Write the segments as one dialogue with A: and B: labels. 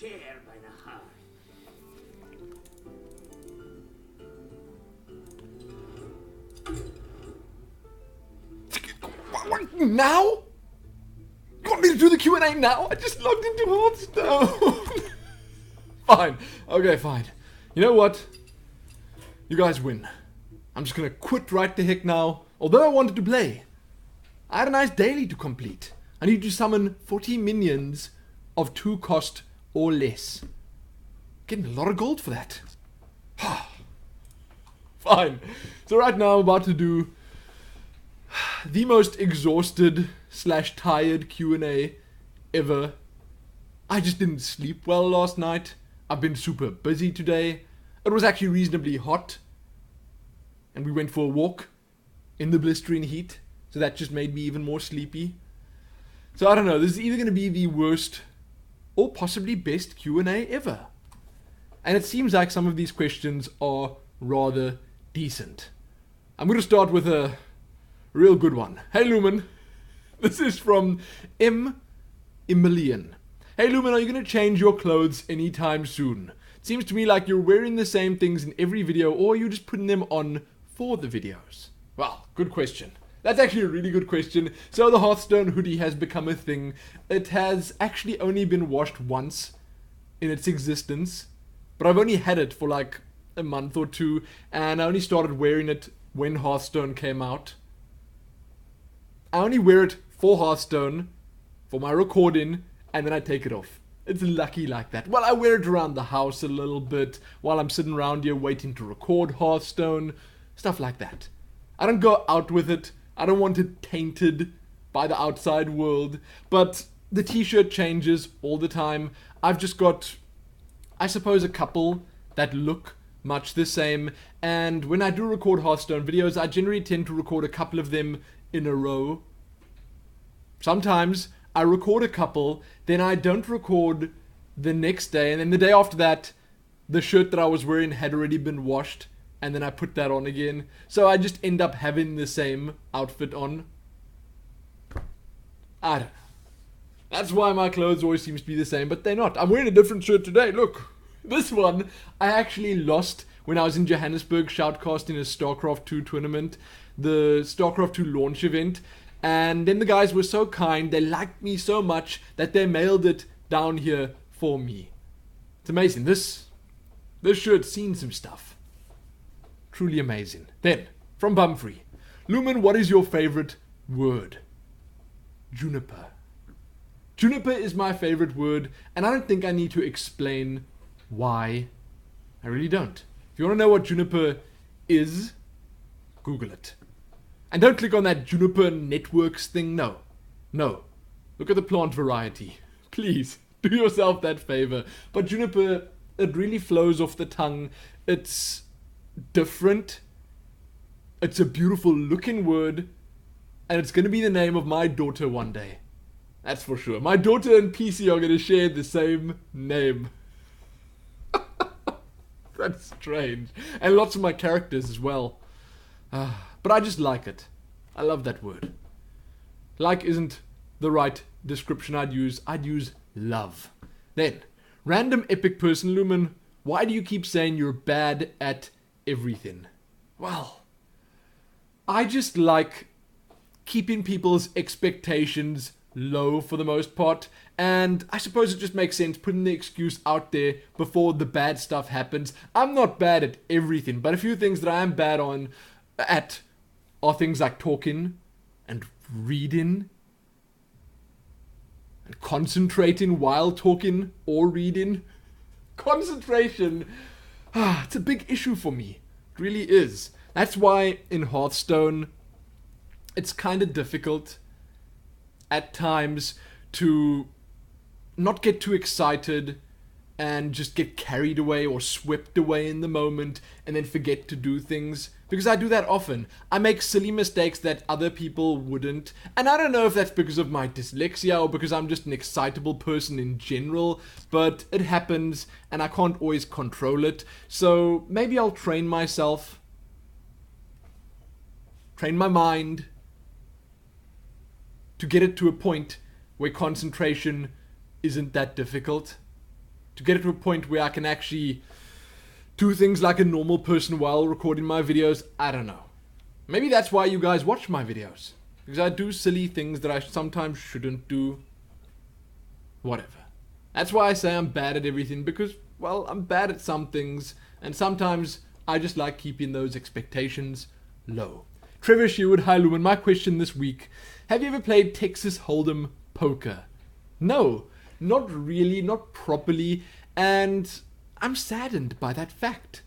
A: chair by the hearth.
B: Now? You want me to do the Q&A now? I just logged into Hearthstone. Fine. Okay, fine. You know what? You guys win. I'm just gonna quit right the heck now. Although I wanted to play. I had a nice daily to complete. I need to summon 40 minions of 2 cost or less. Getting a lot of gold for that. Fine. So right now I'm about to do the most exhausted / tired Q&A ever. I just didn't sleep well last night. I've been super busy today. It was actually reasonably hot. And we went for a walk in the blistering heat. So that just made me even more sleepy. So I don't know. This is either going to be the worst or possibly best Q&A ever. And it seems like some of these questions are rather decent. I'm going to start with a real good one. Hey Lumin. This is from Emilian. Hey Lumin, are you going to change your clothes anytime soon? It seems to me like you're wearing the same things in every video, or you're just putting them on for the videos. Well, good question. That's actually a really good question. So the Hearthstone hoodie has become a thing. It has actually only been washed once in its existence, but I've only had it for like a month or two, and I only started wearing it when Hearthstone came out. I only wear it for Hearthstone, for my recording, and then I take it off. It's lucky like that. Well, I wear it around the house a little bit while I'm sitting around here waiting to record Hearthstone, stuff like that. I don't go out with it. I don't want it tainted by the outside world, but the t-shirt changes all the time. I've just got, I suppose, a couple that look much the same, and when I do record Hearthstone videos, I generally tend to record a couple of them in a row. Sometimes I record a couple, then I don't record the next day, and then the day after that, the shirt that I was wearing had already been washed, and then I put that on again. So I just end up having the same outfit on. I don't know. That's why my clothes always seems to be the same, but they're not. I'm wearing a different shirt today, look. This one I actually lost when I was in Johannesburg shoutcasting a StarCraft 2 tournament, the StarCraft 2 launch event. And then the guys were so kind, they liked me so much that they mailed it down here for me. It's amazing. This shirt's seen some stuff. Truly amazing. Then, from Bumfrey. Lumin, what is your favorite word? Juniper. Juniper is my favorite word, and I don't think I need to explain why. I really don't. If you want to know what juniper is, Google it. And don't click on that Juniper Networks thing. No. Look at the plant variety. Please, do yourself that favor. But juniper, it really flows off the tongue. It's different. It's a beautiful looking word. And it's going to be the name of my daughter one day. That's for sure. My daughter and PC are going to share the same name. That's strange. And lots of my characters as well. But I just like it. I love that word. Like isn't the right description I'd use. I'd use love. Then, random epic person, Lumin, why do you keep saying you're bad at everything? Well, I just like keeping people's expectations low for the most part, and I suppose it just makes sense putting the excuse out there before the bad stuff happens. I'm not bad at everything, but a few things that I am bad at are things like talking and reading and concentrating while talking or reading. Concentration, it's a big issue for me. It really is. That's why in Hearthstone it's kind of difficult at times to not get too excited and just get carried away or swept away in the moment and then forget to do things. Because I do that often. I make silly mistakes that other people wouldn't. And I don't know if that's because of my dyslexia or because I'm just an excitable person in general. But it happens and I can't always control it. So maybe I'll train myself. Train my mind. To get it to a point where concentration isn't that difficult. To to get it to a point where I can actually do things like a normal person while recording my videos. I don't know. Maybe that's why you guys watch my videos. Because I do silly things that I sometimes shouldn't do. Whatever. That's why I say I'm bad at everything, because, well, I'm bad at some things, and sometimes I just like keeping those expectations low. Trevor Shearwood, hi Lumin. My question this week: have you ever played Texas Hold'em poker? No, not really, not properly, and I'm saddened by that fact.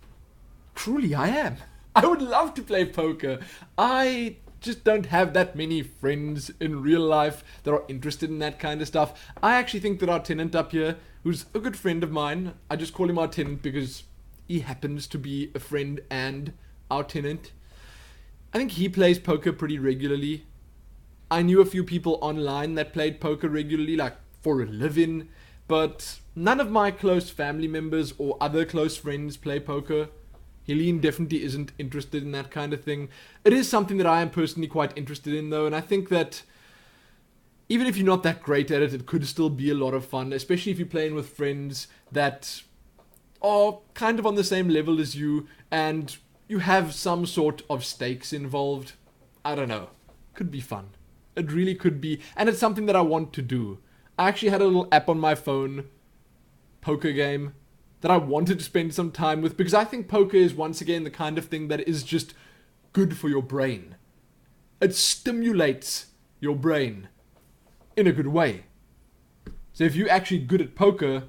B: Truly, I am. I would love to play poker. I just don't have that many friends in real life that are interested in that kind of stuff. I actually think that our tenant up here, who's a good friend of mine, I just call him our tenant because he happens to be a friend and our tenant. I think he plays poker pretty regularly. I knew a few people online that played poker regularly, like for a living, but none of my close family members or other close friends play poker. Helene definitely isn't interested in that kind of thing. It is something that I am personally quite interested in though, and I think that even if you're not that great at it, it could still be a lot of fun, especially if you're playing with friends that are kind of on the same level as you, and you have some sort of stakes involved. I don't know. Could be fun. It really could be, and it's something that I want to do. I actually had a little app on my phone, poker game, that I wanted to spend some time with, because I think poker is once again the kind of thing that is just good for your brain. It stimulates your brain in a good way. So if you're actually good at poker,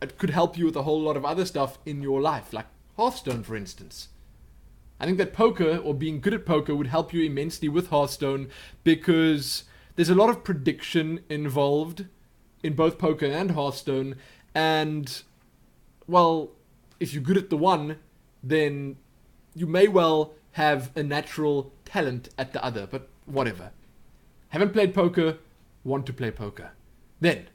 B: it could help you with a whole lot of other stuff in your life, like Hearthstone, for instance. I think that poker, or being good at poker, would help you immensely with Hearthstone, because there's a lot of prediction involved in both poker and Hearthstone, and well, if you're good at the one, then you may well have a natural talent at the other, but whatever. Haven't played poker, want to play poker. Then,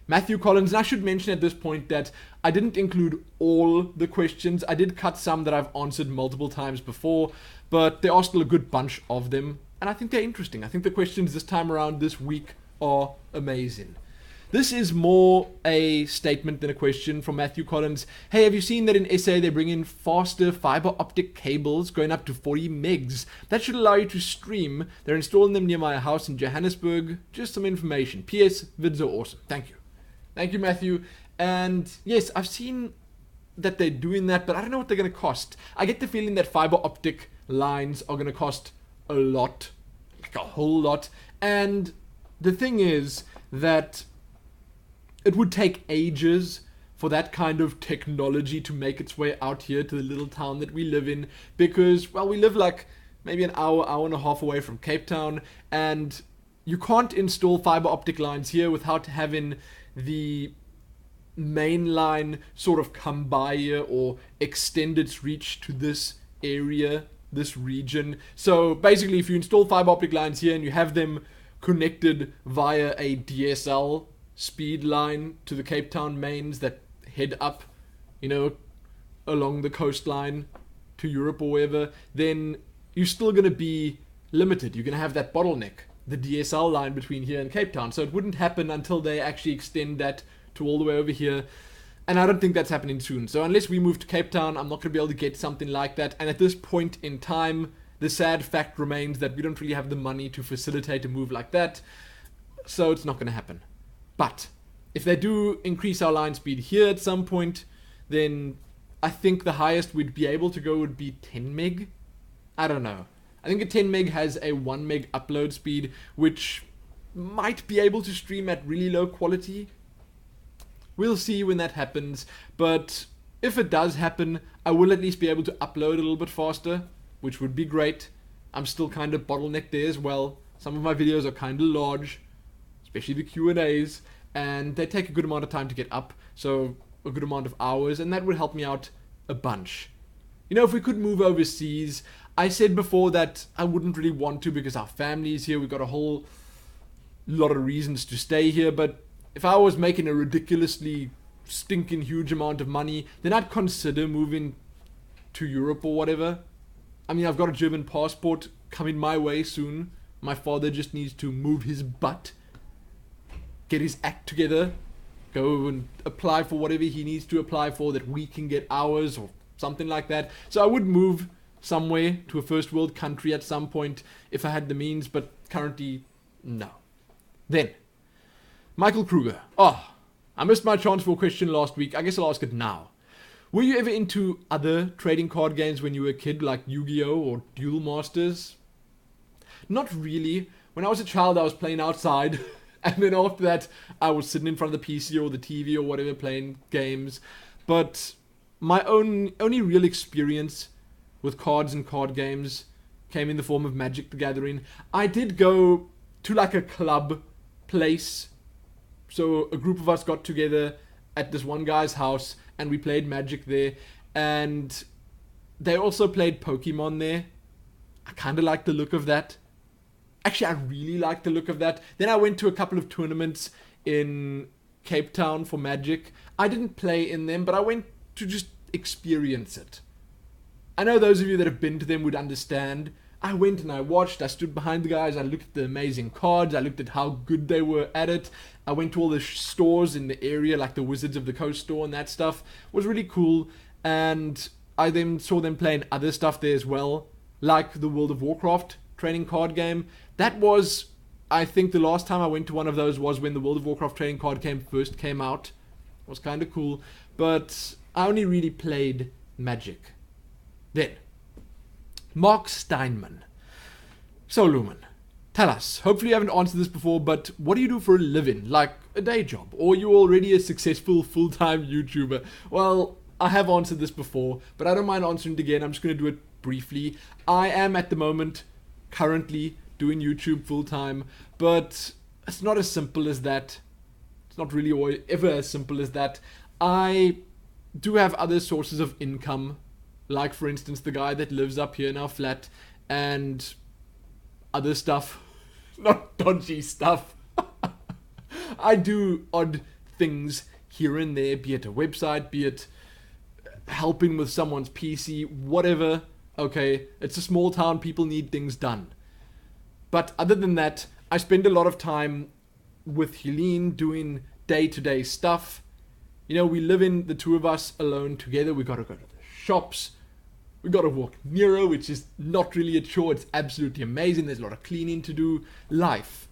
B: Matthew Collins, and I should mention at this point that I didn't include all the questions. I did cut some that I've answered multiple times before, but there are still a good bunch of them, and I think they're interesting. I think the questions this time around this week are amazing. This is more a statement than a question from Matthew Collins. Hey, have you seen that in SA they bring in faster fiber optic cables going up to 40 megs? That should allow you to stream. They're installing them near my house in Johannesburg. Just some information. PS, vids are awesome. Thank you. Thank you, Matthew. And yes, I've seen that they're doing that, but I don't know what they're going to cost. I get the feeling that fiber optic lines are going to cost a lot. Like a whole lot. And the thing is that it would take ages for that kind of technology to make its way out here to the little town that we live in, because, well, we live like maybe an hour and a half away from Cape Town, and you can't install fiber optic lines here without having the main line sort of come by here or extend its reach to this area, this region. So basically, if you install fiber optic lines here and you have them connected via a DSL speed line to the Cape Town mains that head up, you know, along the coastline to Europe or wherever, then you're still going to be limited. You're going to have that bottleneck, the DSL line between here and Cape Town. So it wouldn't happen until they actually extend that to all the way over here. And I don't think that's happening soon. So unless we move to Cape Town, I'm not going to be able to get something like that. And at this point in time, the sad fact remains that we don't really have the money to facilitate a move like that. So it's not going to happen. But if they do increase our line speed here at some point, then I think the highest we'd be able to go would be 10 meg. I don't know. I think a 10 meg has a 1 meg upload speed, which might be able to stream at really low quality. We'll see when that happens, but if it does happen, I will at least be able to upload a little bit faster, which would be great. I'm still kind of bottlenecked there as well. Some of my videos are kind of large, especially the Q&As, and they take a good amount of time to get up, so a good amount of hours, and that would help me out a bunch. You know, if we could move overseas, I said before that I wouldn't really want to because our family is here, we've got a whole lot of reasons to stay here, but if I was making a ridiculously stinking huge amount of money, then I'd consider moving to Europe or whatever. I mean, I've got a German passport coming my way soon. My father just needs to move his butt, get his act together, go and apply for whatever he needs to apply for, that we can get ours or something like that. So I would move somewhere to a first world country at some point if I had the means, but currently, no. Then, Michael Kruger. Oh, I missed my chance for a question last week. I guess I'll ask it now. Were you ever into other trading card games when you were a kid, like Yu-Gi-Oh! Or Duel Masters? Not really. When I was a child, I was playing outside. And then after that, I was sitting in front of the PC or the TV or whatever playing games. But my only real experience with cards and card games came in the form of Magic the Gathering. I did go to like a club place. So a group of us got together at this one guy's house and we played Magic there. And they also played Pokemon there. I kind of like the look of that. Actually, I really like the look of that. Then I went to a couple of tournaments in Cape Town for Magic. I didn't play in them, but I went to just experience it. I know those of you that have been to them would understand. I went and I watched, I stood behind the guys, I looked at the amazing cards, I looked at how good they were at it. I went to all the stores in the area, like the Wizards of the Coast store and that stuff. It was really cool. And I then saw them playing other stuff there as well, like the World of Warcraft trading card game. That was, I think the last time I went to one of those was when the World of Warcraft trading card game first came out. It was kind of cool. But I only really played Magic. Then, Mark Steinman. So Lumin, tell us, hopefully you haven't answered this before, but what do you do for a living? Like a day job? Or you're already a successful full-time YouTuber? Well, I have answered this before, but I don't mind answering it again. I'm just going to do it briefly. I am at the moment currently doing YouTube full-time, but it's not as simple as that. It's not really always, ever as simple as that. I do have other sources of income, like for instance the guy that lives up here in our flat, and other stuff. Not dodgy stuff. I do odd things here and there, be it a website, be it helping with someone's PC, whatever. Okay, it's a small town, people need things done. But other than that, I spend a lot of time with Helene doing day-to-day stuff. You know, we live in the two of us alone together. We gotta go to the shops. We gotta walk Nero, which is not really a chore. It's absolutely amazing. There's a lot of cleaning to do. Life.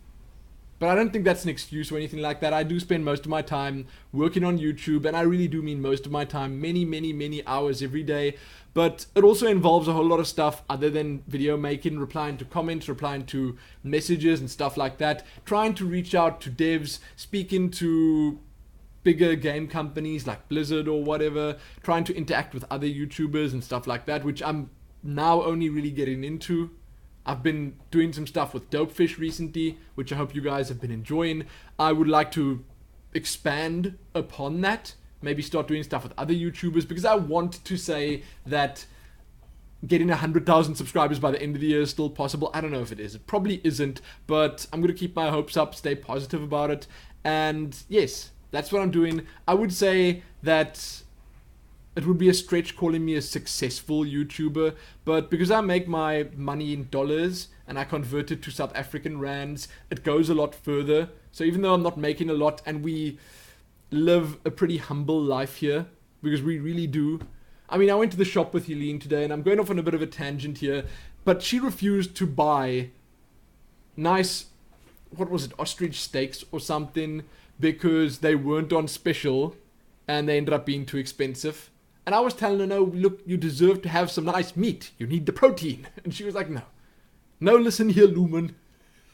B: But I don't think that's an excuse or anything like that. I do spend most of my time working on YouTube, and I really do mean most of my time, many hours every day. But it also involves a whole lot of stuff other than video making, replying to comments, replying to messages and stuff like that, trying to reach out to devs, speaking to bigger game companies like Blizzard or whatever, trying to interact with other YouTubers and stuff like that, which I'm now only really getting into. I've been doing some stuff with Dopefish recently, which I hope you guys have been enjoying. I would like to expand upon that, maybe start doing stuff with other YouTubers, because I want to say that getting 100,000 subscribers by the end of the year is still possible. I don't know if it is. It probably isn't, but I'm going to keep my hopes up, stay positive about it. And yes, that's what I'm doing. I would say that it would be a stretch calling me a successful YouTuber, but because I make my money in dollars and I convert it to South African rands, it goes a lot further. So even though I'm not making a lot, and we live a pretty humble life here, because we really do. I mean, I went to the shop with Helene today, and I'm going off on a bit of a tangent here, but she refused to buy nice, what was it, ostrich steaks or something, because they weren't on special and they ended up being too expensive. And I was telling her, no, look, you deserve to have some nice meat. You need the protein. And she was like, no. No, listen here, Lumin.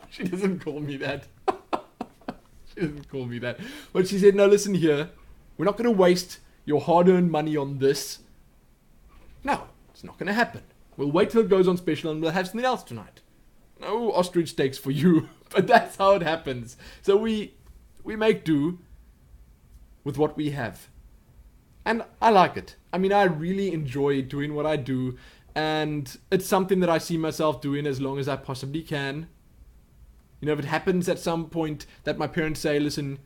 B: She doesn't call me that. She doesn't call me that. But she said, no, listen here. We're not going to waste your hard-earned money on this. No, it's not going to happen. We'll wait till it goes on special and we'll have something else tonight. No ostrich steaks for you. But that's how it happens. So we make do with what we have. And I like it. I mean, I really enjoy doing what I do, and it's something that I see myself doing as long as I possibly can. You know, if it happens at some point that my parents say, listen,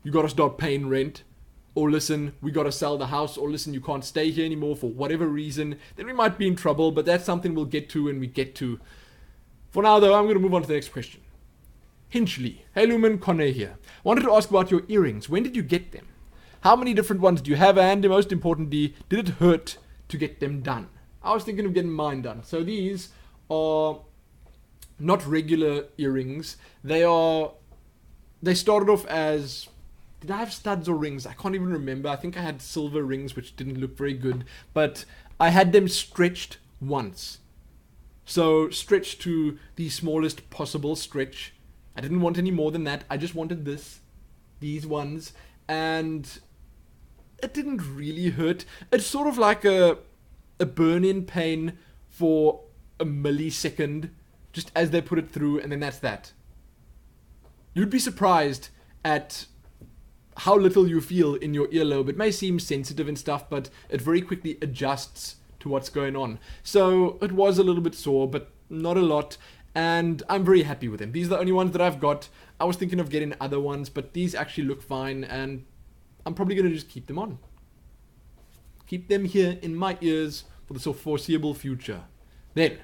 B: you gotta start paying rent, or listen, we gotta sell the house, or listen, you can't stay here anymore for whatever reason, then we might be in trouble, but that's something we'll get to when we get to. For now, though, I'm gonna move on to the next question. Hinchley. Hey Lumin, Connor here. Wanted to ask about your earrings. When did you get them? How many different ones do you have? And most importantly, did it hurt to get them done? I was thinking of getting mine done. So these are not regular earrings. They started off as... Did I have studs or rings? I can't even remember. I think I had silver rings, which didn't look very good. But I had them stretched once. So stretched to the smallest possible stretch. I didn't want any more than that. I just wanted these ones. And it didn't really hurt. It's sort of like a burn-in pain for a millisecond, just as they put it through, and then that's that. You'd be surprised at how little you feel in your earlobe. It may seem sensitive and stuff, but it very quickly adjusts to what's going on. So it was a little bit sore, but not a lot, and I'm very happy with them. These are the only ones that I've got. I was thinking of getting other ones, but these actually look fine, and I'm probably going to just keep them on. Keep them here in my ears for the foreseeable future. Then,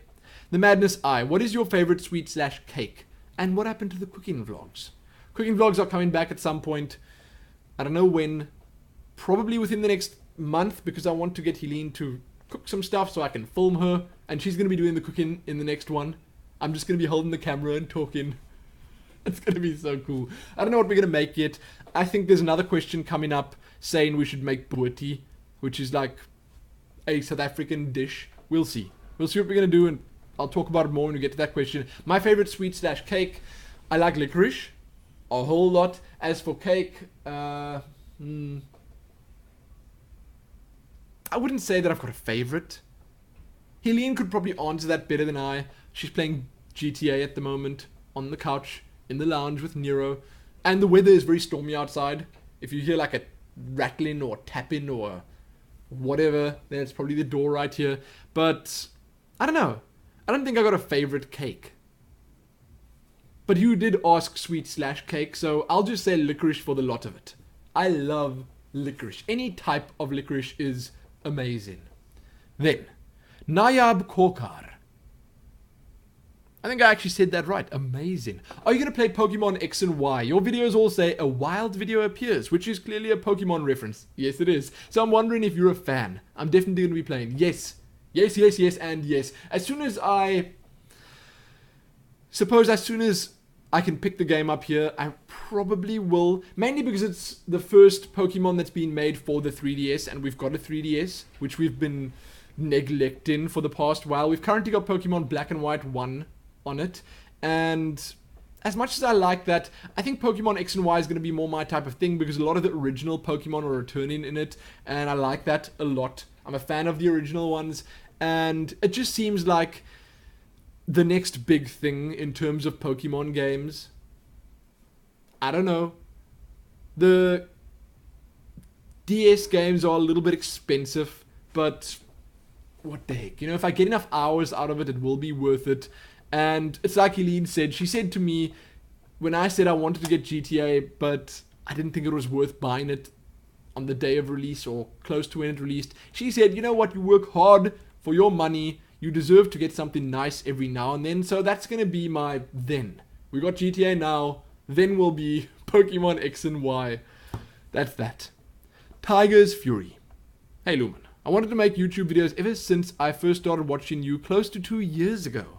B: the Madness Eye. What is your favorite sweet/cake? And what happened to the cooking vlogs? Cooking vlogs are coming back at some point. I don't know when. Probably within the next month, because I want to get Helene to cook some stuff so I can film her. And she's going to be doing the cooking in the next one. I'm just going to be holding the camera and talking. It's going to be so cool. I don't know what we're going to make yet. I think there's another question coming up saying we should make boertie, which is like a South African dish. We'll see. We'll see what we're going to do, and I'll talk about it more when we get to that question. My favorite sweet/cake, I like licorice a whole lot. As for cake, I wouldn't say that I've got a favorite. Helene could probably answer that better than I. She's playing GTA at the moment on the couch in the lounge with Nero, and the weather is very stormy outside. If you hear like a rattling or tapping or whatever, then it's probably the door right here. But I don't know. I don't think I got a favorite cake. But you did ask sweet/cake, so I'll just say licorice for the lot of it. I love licorice. Any type of licorice is amazing. Then, Nayab Korkar. I think I actually said that right. Amazing. Are you going to play Pokemon X&Y? Your videos all say a wild video appears, which is clearly a Pokemon reference. Yes, it is. So I'm wondering if you're a fan. I'm definitely going to be playing. Yes. Yes, yes, yes, and yes. As soon as I can pick the game up here, I probably will. Mainly because it's the first Pokemon that's been made for the 3DS, and we've got a 3DS, which we've been neglecting for the past while. We've currently got Pokemon Black and White 1 on it, and as much as I like that, I think Pokemon X&Y is going to be more my type of thing, because a lot of the original Pokemon are returning in it, and I like that a lot. I'm a fan of the original ones, and it just seems like the next big thing in terms of Pokemon games. I don't know. The DS games are a little bit expensive, but what the heck? You know, if I get enough hours out of it, it will be worth it. And it's like Helene said. She said to me, when I said I wanted to get GTA, but I didn't think it was worth buying it on the day of release or close to when it released, she said, you know what, you work hard for your money, you deserve to get something nice every now and then. So that's going to be my then. We got GTA now, then will be Pokemon X&Y. That's that. Tiger's Fury. Hey Lumin, I wanted to make YouTube videos ever since I first started watching you close to 2 years ago.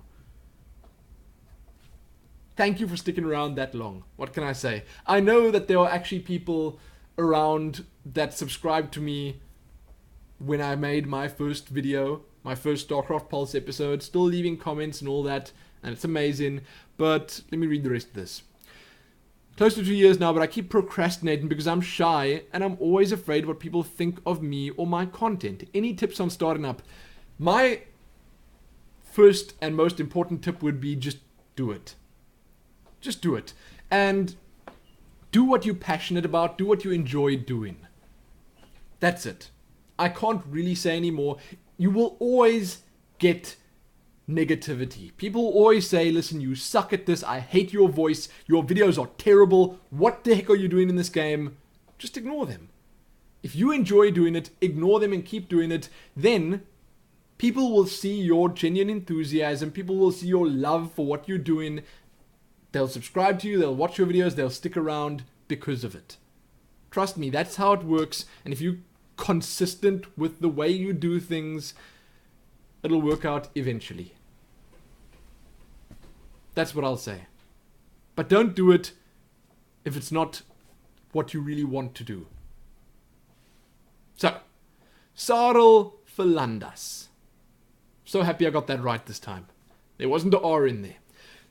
B: Thank you for sticking around that long. What can I say? I know that there are actually people around that subscribed to me when I made my first video, my first StarCraft Pulse episode, still leaving comments and all that, and it's amazing. But let me read the rest of this. Close to 2 years now, but I keep procrastinating because I'm shy and I'm always afraid what people think of me or my content. Any tips on starting up? My first and most important tip would be just do it. Just do it. And do what you're passionate about. Do what you enjoy doing. That's it. I can't really say any more. You will always get negativity. People always say, listen, you suck at this. I hate your voice. Your videos are terrible. What the heck are you doing in this game? Just ignore them. If you enjoy doing it, ignore them and keep doing it. Then people will see your genuine enthusiasm. People will see your love for what you're doing. They'll subscribe to you, they'll watch your videos, they'll stick around because of it. Trust me, that's how it works. And if you're consistent with the way you do things, it'll work out eventually. That's what I'll say. But don't do it if it's not what you really want to do. So, Sarel Philandas. So happy I got that right this time. There wasn't an R in there.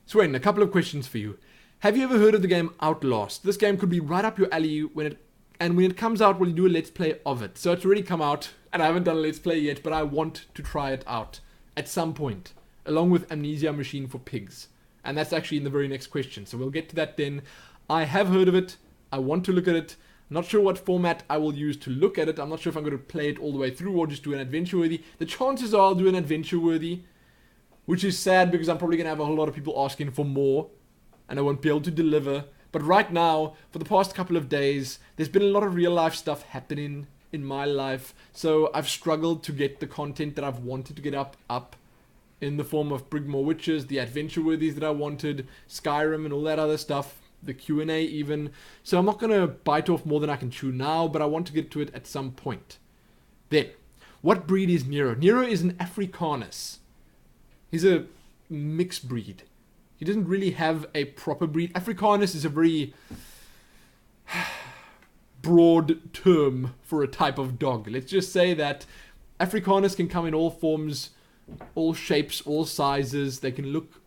B: Swain, a couple of questions for you. Have you ever heard of the game Outlast? This game could be right up your alley when it comes out, will you do a let's play of it? So it's already come out, and I haven't done a let's play yet, but I want to try it out at some point, along with Amnesia Machine for Pigs. And that's actually in the very next question, so we'll get to that then. I have heard of it. I want to look at it. I'm not sure what format I will use to look at it. I'm not sure if I'm going to play it all the way through or just do an adventure worthy. The chances are I'll do an adventure worthy, which is sad because I'm probably going to have a whole lot of people asking for more, and I won't be able to deliver. But right now, for the past couple of days, there's been a lot of real life stuff happening in my life, so I've struggled to get the content that I've wanted to get up in the form of Brigmore Witches, the adventure worthies that I wanted, Skyrim and all that other stuff, the Q&A even. So I'm not going to bite off more than I can chew now, but I want to get to it at some point. Then, what breed is Nero? Nero is an Africanus. He's a mixed breed. He doesn't really have a proper breed. Africanus is a very broad term for a type of dog. Let's just say that Africanus can come in all forms, all shapes, all sizes. They can look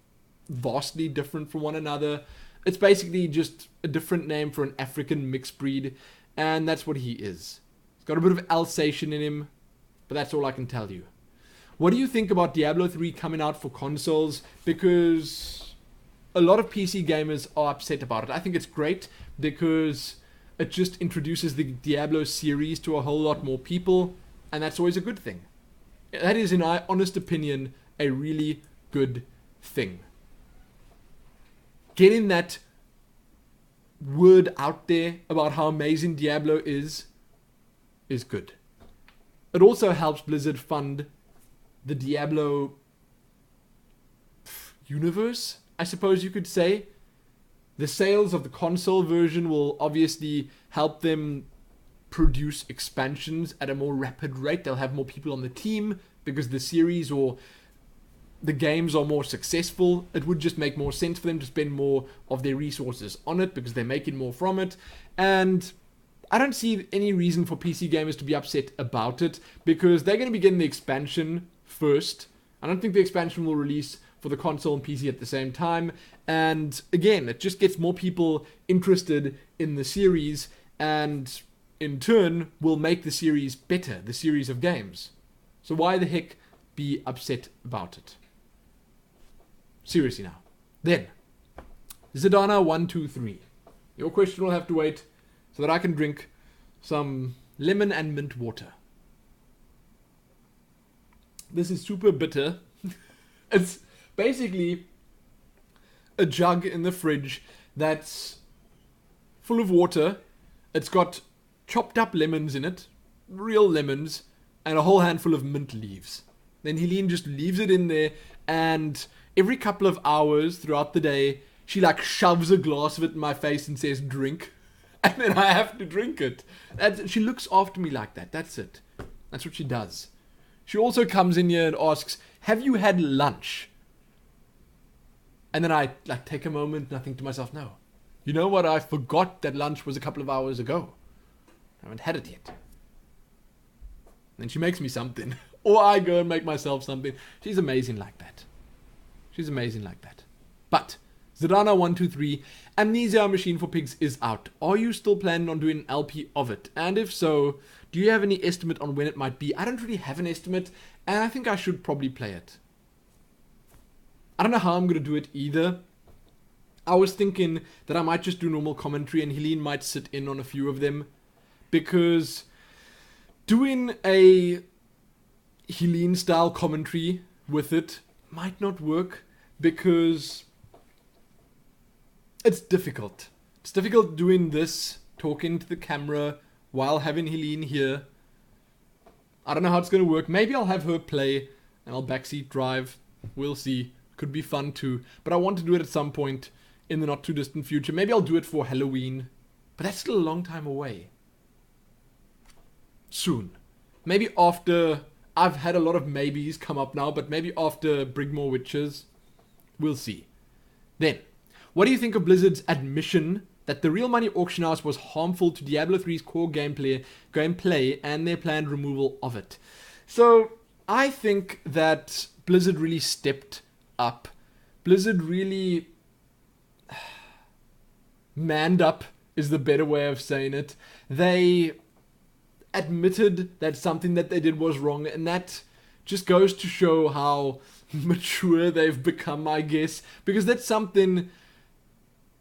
B: vastly different from one another. It's basically just a different name for an African mixed breed, and that's what he is. He's got a bit of Alsatian in him, but that's all I can tell you. What do you think about Diablo 3 coming out for consoles? Because a lot of PC gamers are upset about it. I think it's great because it just introduces the Diablo series to a whole lot more people, and that's always a good thing. That is, in my honest opinion, a really good thing. Getting that word out there about how amazing Diablo is good. It also helps Blizzard fund the Diablo universe, I suppose you could say. The sales of the console version will obviously help them produce expansions at a more rapid rate. They'll have more people on the team because the series or the games are more successful. It would just make more sense for them to spend more of their resources on it because they're making more from it. And I don't see any reason for PC gamers to be upset about it because they're going to be getting the expansion first. I don't think the expansion will release for the console and PC at the same time. And again, it just gets more people interested in the series and in turn will make the series better, the series of games. So why the heck be upset about it? Seriously now. Then, Zidana123. Your question will have to wait so that I can drink some lemon and mint water. This is super bitter. It's basically a jug in the fridge that's full of water. It's got chopped up lemons in it, real lemons, and a whole handful of mint leaves. Then Helene just leaves it in there, and every couple of hours throughout the day, she like shoves a glass of it in my face and says, drink. And then I have to drink it. She looks after me like that. That's it. That's what she does. She also comes in here and asks, have you had lunch? And then I like take a moment and I think to myself, no. You know what? I forgot that lunch was a couple of hours ago. I haven't had it yet. Then she makes me something. Or I go and make myself something. She's amazing like that. She's amazing like that. But Zidana123, Amnesia Machine for Pigs is out. Are you still planning on doing an LP of it? And if so, do you have any estimate on when it might be? I don't really have an estimate, and I think I should probably play it. I don't know how I'm going to do it either. I was thinking that I might just do normal commentary and Helene might sit in on a few of them. Because doing a Helene-style commentary with it might not work because it's difficult. It's difficult doing this, talking to the camera while having Helene here. I don't know how it's going to work. Maybe I'll have her play and I'll backseat drive. We'll see. Could be fun too. But I want to do it at some point in the not too distant future. Maybe I'll do it for Halloween, but that's still a long time away. Soon. Maybe after, I've had a lot of maybes come up now, but maybe after Brigmore Witches. We'll see. Then, what do you think of Blizzard's admission that the real money auction house was harmful to Diablo 3's core gameplay and their planned removal of it? So, I think that Blizzard really stepped up. Blizzard really manned up is the better way of saying it. They admitted that something that they did was wrong, and that just goes to show how mature they've become, I guess, because that's something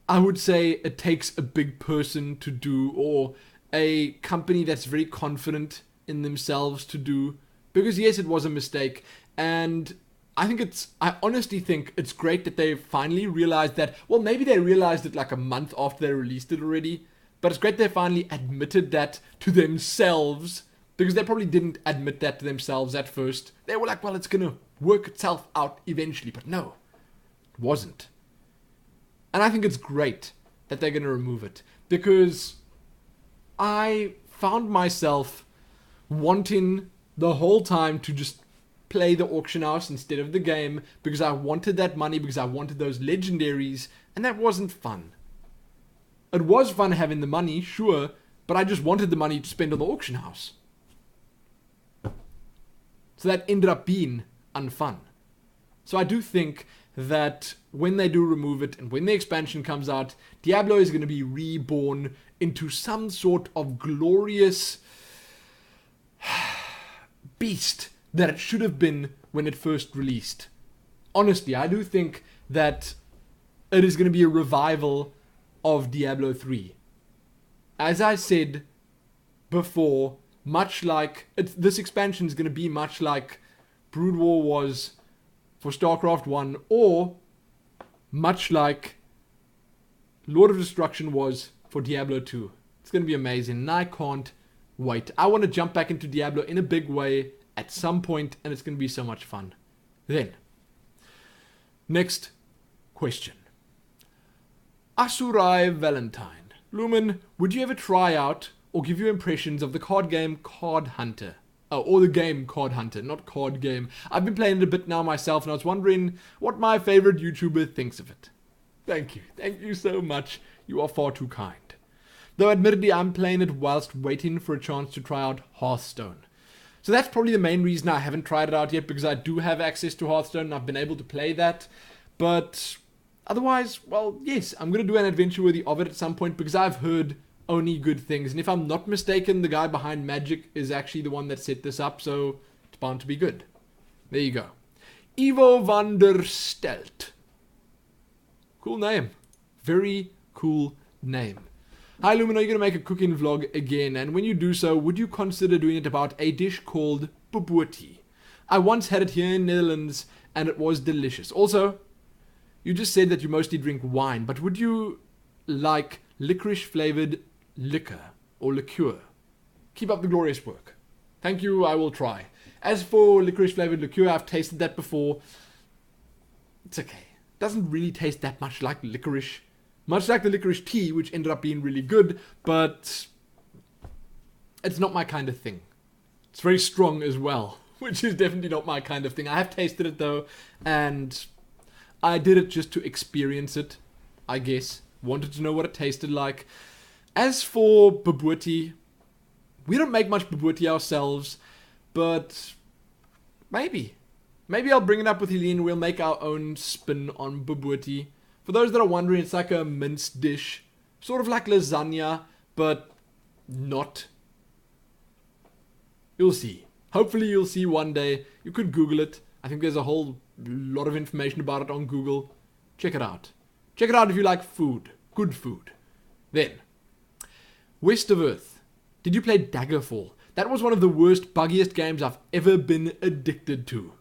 B: I would say it takes a big person to do, or a company that's very confident in themselves to do, because yes, it was a mistake, and I honestly think it's great that they finally realized that. Well, maybe they realized it like a month after they released it already, but it's great they finally admitted that to themselves, because they probably didn't admit that to themselves at first. They were like, well, it's gonna work itself out eventually, but no, it wasn't. And I think it's great that they're gonna remove it, because I found myself wanting the whole time to just play the auction house instead of the game, because I wanted that money, because I wanted those legendaries, and that wasn't fun. It was fun having the money, sure, but I just wanted the money to spend on the auction house. So that ended up being unfun. So I do think that when they do remove it and when the expansion comes out, Diablo is going to be reborn into some sort of glorious beast that it should have been when it first released. Honestly, I do think that it is going to be a revival of Diablo 3. As I said before, much like this expansion is going to be much like Brood War was for StarCraft 1, or much like Lord of Destruction was for Diablo 2. It's going to be amazing, and I can't wait. I want to jump back into Diablo in a big way at some point, and it's going to be so much fun. Then, next question. Asurai Valentine. Lumin, would you ever try out or give you impressions of the card game Card Hunter? Oh, or the game Card Hunter, not card game. I've been playing it a bit now myself, and I was wondering what my favorite YouTuber thinks of it. Thank you. Thank you so much. You are far too kind. Though admittedly, I'm playing it whilst waiting for a chance to try out Hearthstone. So that's probably the main reason I haven't tried it out yet, because I do have access to Hearthstone and I've been able to play that. But otherwise, well, yes, I'm going to do an adventure worthy of it at some point, because I've heard only good things. And if I'm not mistaken, the guy behind Magic is actually the one that set this up, so it's bound to be good. There you go. Ivo van der Stelt. Cool name. Very cool name. Hi Lumin, are you going to make a cooking vlog again? And when you do so, would you consider doing it about a dish called bobotie? I once had it here in Netherlands, and it was delicious. Also, you just said that you mostly drink wine, but would you like licorice flavored liquor or liqueur? Keep up the glorious work. Thank you, I will try. As for licorice flavored liqueur, I've tasted that before. It's okay. It doesn't really taste that much like licorice. Much like the licorice tea, which ended up being really good, but it's not my kind of thing. It's very strong as well, which is definitely not my kind of thing. I have tasted it though, and I did it just to experience it, I guess. Wanted to know what it tasted like. As for bobotie, we don't make much bobotie ourselves, but maybe I'll bring it up with Helene. We'll make our own spin on bobotie. For those that are wondering, it's like a minced dish. Sort of like lasagna, but not. You'll see. Hopefully you'll see one day. You could Google it. I think there's a whole lot of information about it on Google. Check it out. Check it out if you like food. Good food. Then, West of Earth. Did you play Daggerfall? That was one of the worst, buggiest games I've ever been addicted to.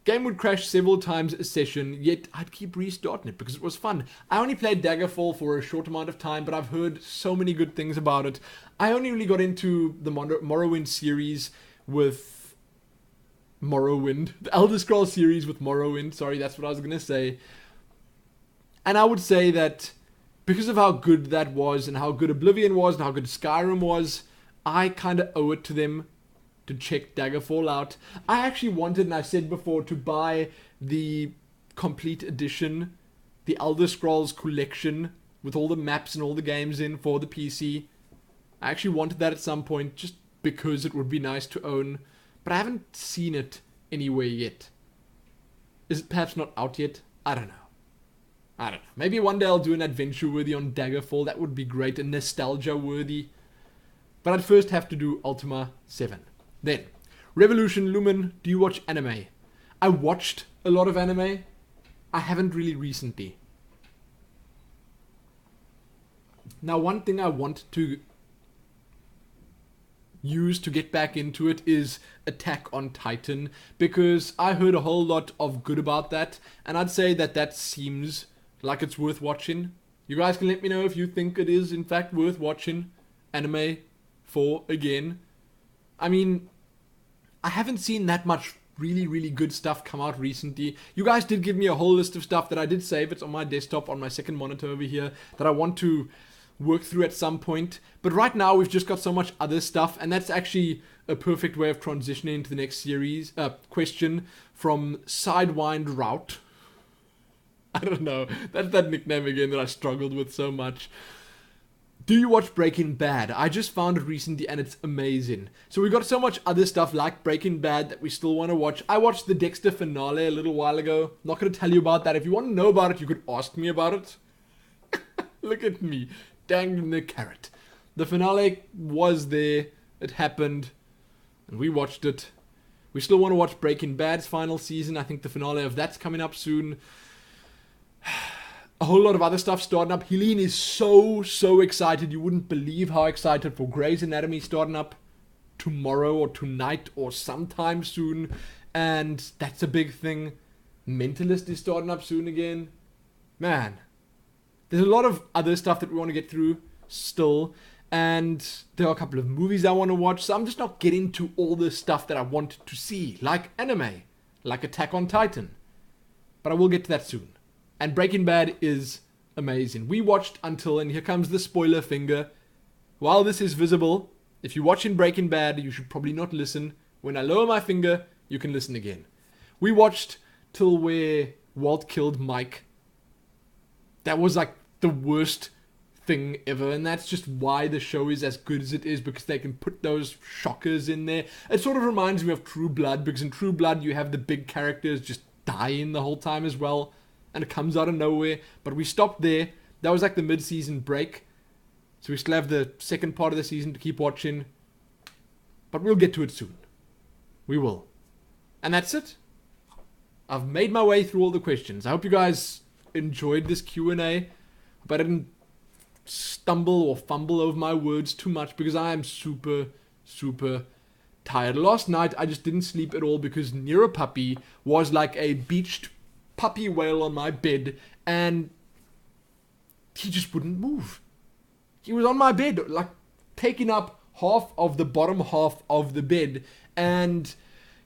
B: Game would crash several times a session, yet I'd keep restarting it because it was fun. I only played Daggerfall for a short amount of time, but I've heard so many good things about it. I only really got into the Morrowind series with Morrowind. The Elder Scrolls series with Morrowind. Sorry, that's what I was going to say. And I would say that because of how good that was, and how good Oblivion was, and how good Skyrim was, I kind of owe it to them to check Daggerfall out. I actually wanted, and I said before, to buy the complete edition, the Elder Scrolls collection, with all the maps and all the games in for the PC. I actually wanted that at some point, just because it would be nice to own, but I haven't seen it anywhere yet. Is it perhaps not out yet? I don't know. Maybe one day I'll do an adventure worthy on Daggerfall. That would be great, and nostalgia worthy. But I'd first have to do Ultima 7. Then, Revolution, Lumin, do you watch anime? I watched a lot of anime. I haven't really recently. Now, one thing I want to use to get back into it is Attack on Titan, because I heard a whole lot of good about that, and I'd say that seems like it's worth watching. You guys can let me know if you think it is in fact worth watching anime for again. I mean, I haven't seen that much really good stuff come out recently. You guys did give me a whole list of stuff that I did save. It's on my desktop on my second monitor over here that I want to work through at some point. But right now we've just got so much other stuff, and that's actually a perfect way of transitioning into the next series question from Sidewind Route. I don't know, that's that nickname again that I struggled with so much. Do you watch Breaking Bad? I just found it recently and it's amazing. So we got so much other stuff like Breaking Bad that we still want to watch. I watched the Dexter finale a little while ago. Not going to tell you about that. If you want to know about it, you could ask me about it. Look at me, dangling the carrot. The finale was there. It happened. And we watched it. We still want to watch Breaking Bad's final season. I think the finale of that's coming up soon. A whole lot of other stuff starting up. Helene is so excited. You wouldn't believe how excited for Grey's Anatomy starting up tomorrow or tonight or sometime soon. And that's a big thing. Mentalist is starting up soon again. Man, there's a lot of other stuff that we want to get through still. And there are a couple of movies I want to watch. So I'm just not getting to all the stuff that I want to see. Like anime. Like Attack on Titan. But I will get to that soon. And Breaking Bad is amazing. We watched until, and here comes the spoiler finger. While this is visible, if you're watching Breaking Bad, you should probably not listen. When I lower my finger, you can listen again. We watched till where Walt killed Mike. That was like the worst thing ever, and that's just why the show is as good as it is, because they can put those shockers in there. It sort of reminds me of True Blood, because in True Blood you have the big characters just dying the whole time as well. And it comes out of nowhere. But we stopped there. That was like the mid-season break. So we still have the second part of the season to keep watching. But we'll get to it soon. We will. And that's it. I've made my way through all the questions. I hope you guys enjoyed this Q&A. But I didn't stumble or fumble over my words too much, because I am super tired. Last night I just didn't sleep at all because Nero Puppy was like a beached puppy whale on my bed, and he just wouldn't move. He was on my bed, like taking up half of the bottom half of the bed, and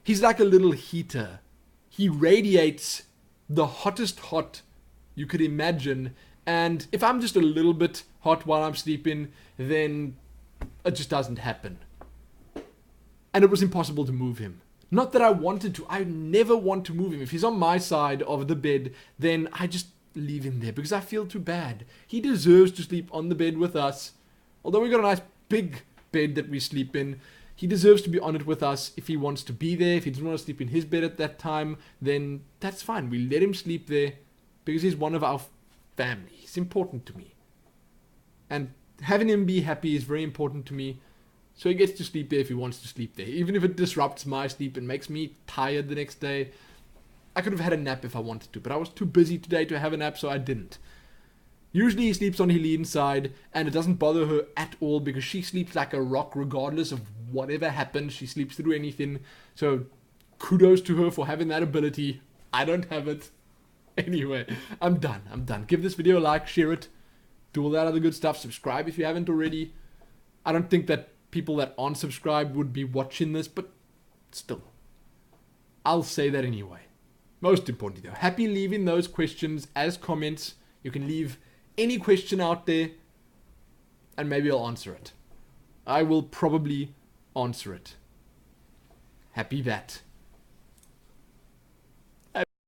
B: he's like a little heater. He radiates the hottest hot you could imagine, and if I'm just a little bit hot while I'm sleeping, then it just doesn't happen. And it was impossible to move him. Not that I wanted to. I never want to move him. If he's on my side of the bed, then I just leave him there because I feel too bad. He deserves to sleep on the bed with us. Although we got a nice big bed that we sleep in, he deserves to be on it with us if he wants to be there. If he doesn't want to sleep in his bed at that time, then that's fine. We let him sleep there because he's one of our family. He's important to me. And having him be happy is very important to me. So he gets to sleep there if he wants to sleep there. Even if it disrupts my sleep and makes me tired the next day. I could have had a nap if I wanted to, but I was too busy today to have a nap, so I didn't. Usually he sleeps on Helene's side, and it doesn't bother her at all because she sleeps like a rock regardless of whatever happens. She sleeps through anything. So kudos to her for having that ability. I don't have it. Anyway, I'm done. Give this video a like, share it, do all that other good stuff. Subscribe if you haven't already. I don't think that people that aren't subscribed would be watching this, but still, I'll say that anyway. Most importantly though, happy leaving those questions as comments You can leave any question out there, and maybe I'll answer it. I will probably answer it. Happy that.